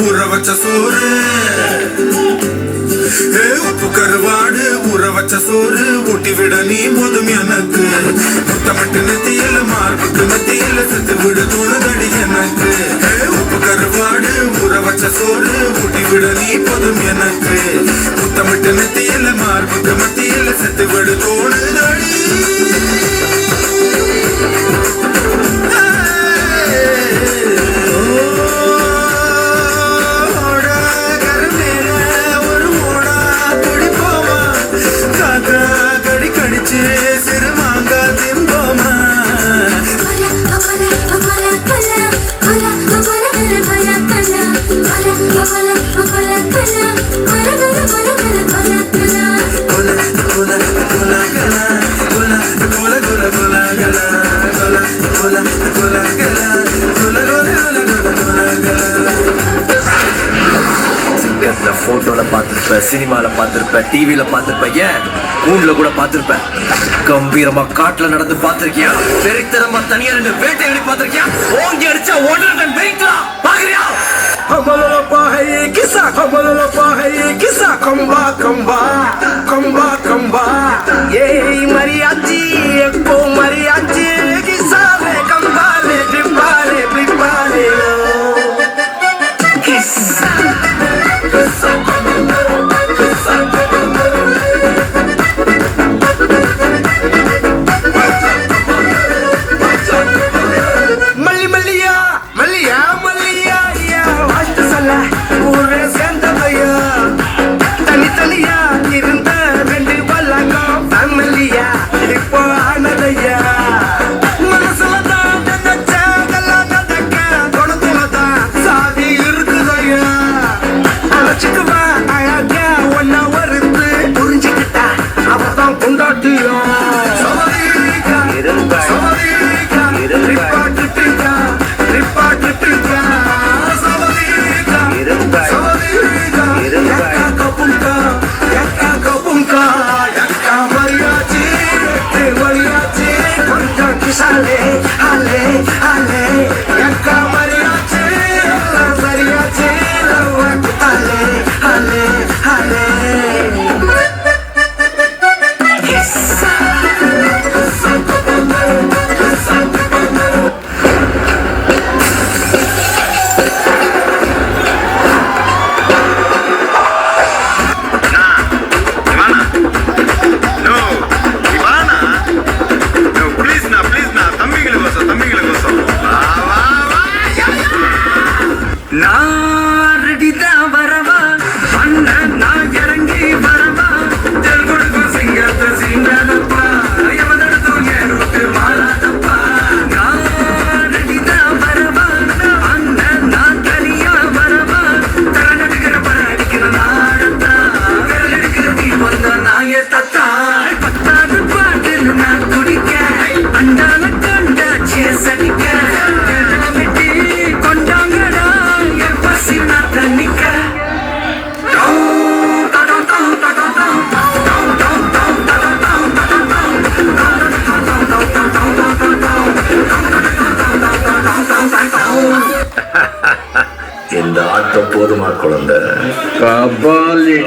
ஊற வச்ச சோறு, உப்பு கருவாடு ஊற வச்ச சோறு ஊட்டி விட நீ போதும் எனக்கு. முத்தமிட்டு நெத்தியில மார்புக்கு மத்தியில செத்து விடு தோணுதடி எனக்கு. உப்பு கருவாடு ஊற வச்ச சோறு ஊட்டி விட நீ போதும் எனக்கு. முத்தமிட்டு நெத்தியில மார்புக்கு மத்தியில செத்து விடு தோணுதடி. போட்டோல பார்த்திருப்ப, சினிமால பார்த்திருப்ப, டிவில பார்த்திருப்ப, ஏன் ஊன்ல கூட பார்த்திருப்ப. கம்பீரமா காட்டுல நடந்து பார்த்திருக்கியா? பெருத்தரமா தனியா ரெண்டு வேட்டையாடி பார்த்திருக்கியா? ஓங்கி அடிச்சா 1 டன் வெயிட்லா பாக்குறியா? Kamalapa hai kisa, kamalapa hai kisa, kamba kamba, kamba kamba. Yey mariachi, ekko mariachi, kisa le kamba le drippale, drippale. Kisa. இந்த ஆட்டம் போதுமா குழந்தை? கபாலி